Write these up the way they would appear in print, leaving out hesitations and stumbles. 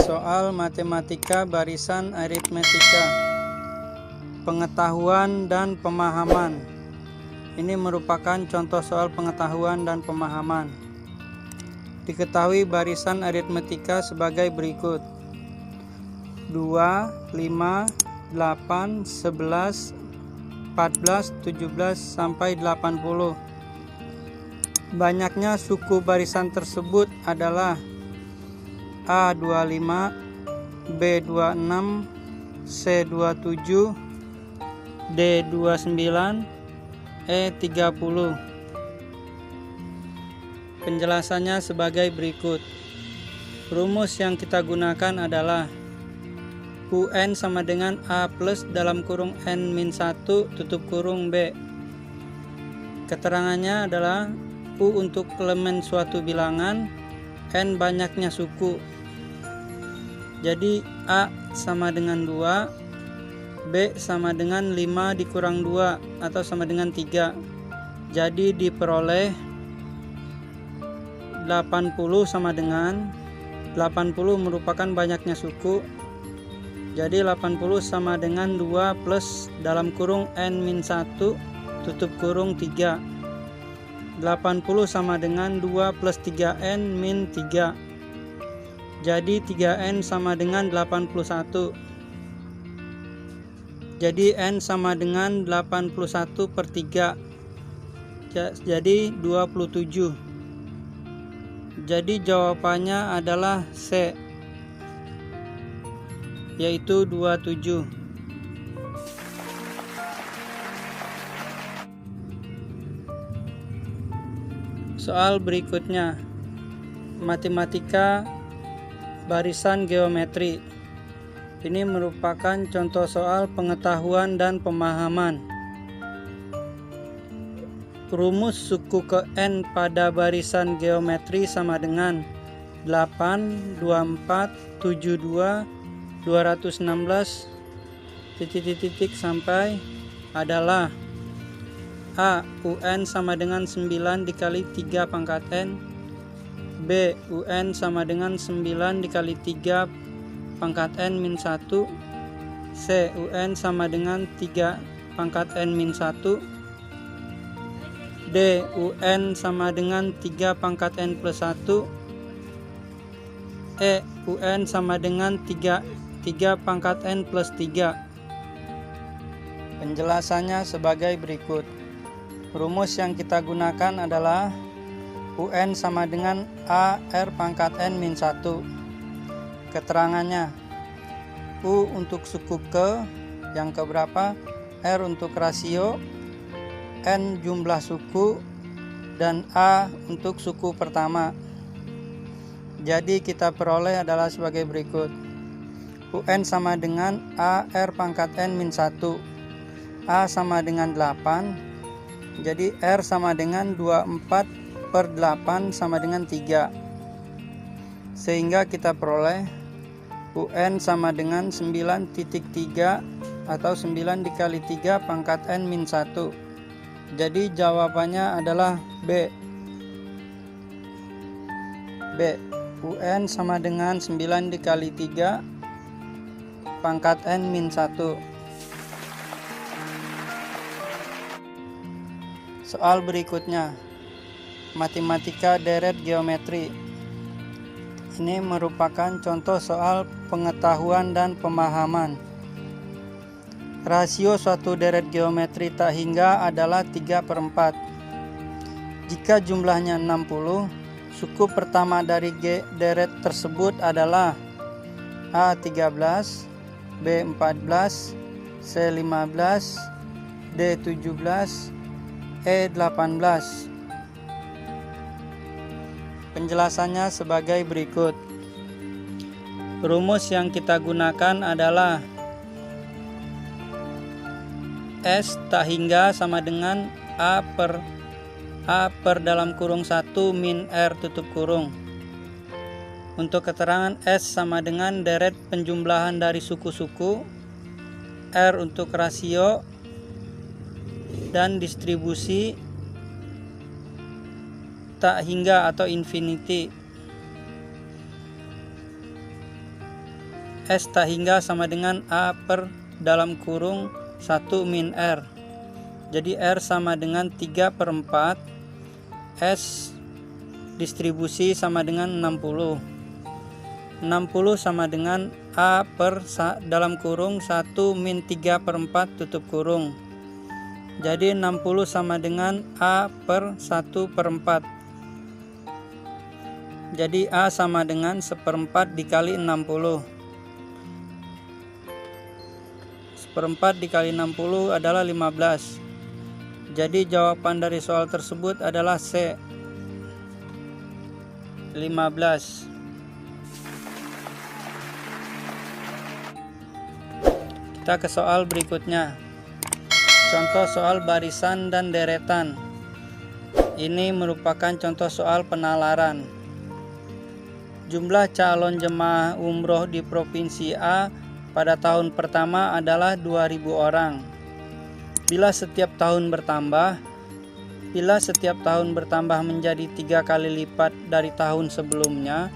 Soal matematika barisan aritmetika, pengetahuan dan pemahaman. Ini merupakan contoh soal pengetahuan dan pemahaman. Diketahui barisan aritmetika sebagai berikut: 2, 5, 8, 11, 14, 17, sampai 80. Banyaknya suku barisan tersebut adalah A25, B26, C27, D29, E30. Penjelasannya sebagai berikut. Rumus yang kita gunakan adalah UN sama dengan A plus dalam kurung N-1 tutup kurung B. Keterangannya adalah U untuk elemen suatu bilangan, N banyaknya suku. Jadi A sama dengan 2, B sama dengan 5 dikurang 2 atau sama dengan 3. Jadi diperoleh 80 sama dengan 80 merupakan banyaknya suku. Jadi 80 sama dengan 2 plus dalam kurung N-1 tutup kurung 3. 80 sama dengan 2 plus 3N min 3. Jadi 3N sama dengan 81. Jadi N sama dengan 81 per 3. Jadi 27. Jadi jawabannya adalah C, yaitu 27. Soal berikutnya, matematika barisan geometri. Ini merupakan contoh soal pengetahuan dan pemahaman. Rumus suku ke N pada barisan geometri sama dengan 8, 24, 72, 216, titik-titik sampai adalah A. UN sama dengan 9 dikali 3 pangkat N. B. UN sama dengan 9 dikali 3 pangkat N min 1. C. UN sama dengan 3 pangkat N min 1. D. UN sama dengan 3 pangkat N plus 1. E. UN sama dengan 3 pangkat N plus 3. Penjelasannya sebagai berikut. Rumus yang kita gunakan adalah UN sama dengan A R pangkat N min 1. Keterangannya, U untuk suku ke yang keberapa, R untuk rasio, N jumlah suku, dan A untuk suku pertama. Jadi kita peroleh adalah sebagai berikut. UN sama dengan A R pangkat N min 1. A sama dengan 8. Jadi R sama dengan 24 per 8 sama dengan 3. Sehingga kita peroleh UN sama dengan 9.3 atau 9 dikali 3 pangkat N min 1. Jadi jawabannya adalah B. UN sama dengan 9 dikali 3 pangkat N min 1. Soal berikutnya, matematika deret geometri. Ini merupakan contoh soal pengetahuan dan pemahaman. Rasio suatu deret geometri tak hingga adalah 3/4. Jika jumlahnya 60, suku pertama dari deret tersebut adalah A13, B14, C15, D17, E18. Penjelasannya sebagai berikut. Rumus yang kita gunakan adalah S tak hingga sama dengan A per dalam kurung 1 min R tutup kurung. Untuk keterangan S sama dengan deret penjumlahan dari suku-suku, R untuk rasio, dan distribusi tak hingga atau infinity. S tak hingga sama dengan A per dalam kurung 1 min R. Jadi R sama dengan 3/4. S distribusi sama dengan 60. 60 sama dengan A per dalam kurung 1 min 3/4 tutup kurung. Jadi 60 sama dengan A per 1/4. Jadi A sama dengan 1/4 dikali 60. 1/4 dikali 60 adalah 15. Jadi jawaban dari soal tersebut adalah C, 15. Kita ke soal berikutnya. Contoh soal barisan dan deretan. Ini merupakan contoh soal penalaran. Jumlah calon jemaah umroh di Provinsi A pada tahun pertama adalah 2.000 orang. Bila setiap tahun bertambah menjadi 3 kali lipat dari tahun sebelumnya,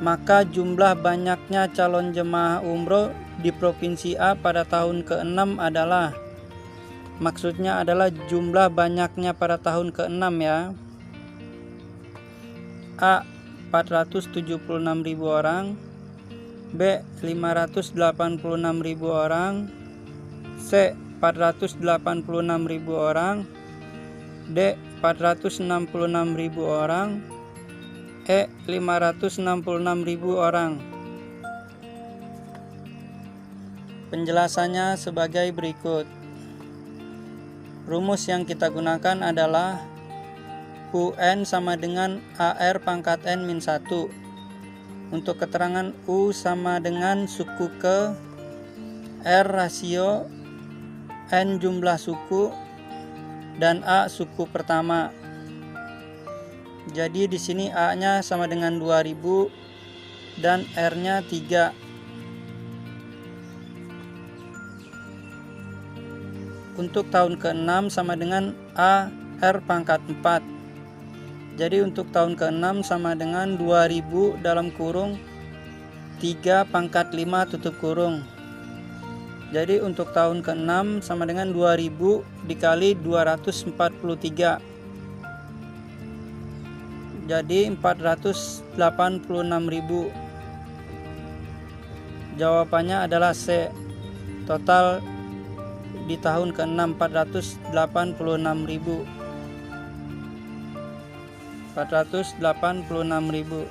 maka jumlah banyaknya calon jemaah umroh di Provinsi A pada tahun ke-6 adalah, maksudnya adalah jumlah banyaknya pada tahun ke-6 ya. A. 476.000 orang, B. 586.000 orang, C. 486.000 orang, D. 466.000 orang, E. 566.000 orang. Penjelasannya sebagai berikut. Rumus yang kita gunakan adalah UN sama dengan AR pangkat N min 1. Untuk keterangan U sama dengan suku ke, R rasio, N jumlah suku, dan A suku pertama. Jadi di sini A-nya sama dengan 2000 dan R-nya 3. Untuk tahun ke-6 sama dengan A R pangkat 4. Jadi untuk tahun ke-6 sama dengan 2000 dalam kurung 3 pangkat 5 tutup kurung. Jadi untuk tahun ke-6 sama dengan 2000 dikali 243. Jadi 486.000. Jawabannya adalah C. Total di tahun ke-6 486.000. 486.000.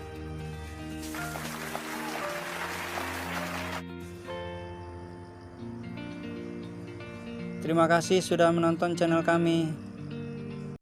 Terima kasih sudah menonton channel kami.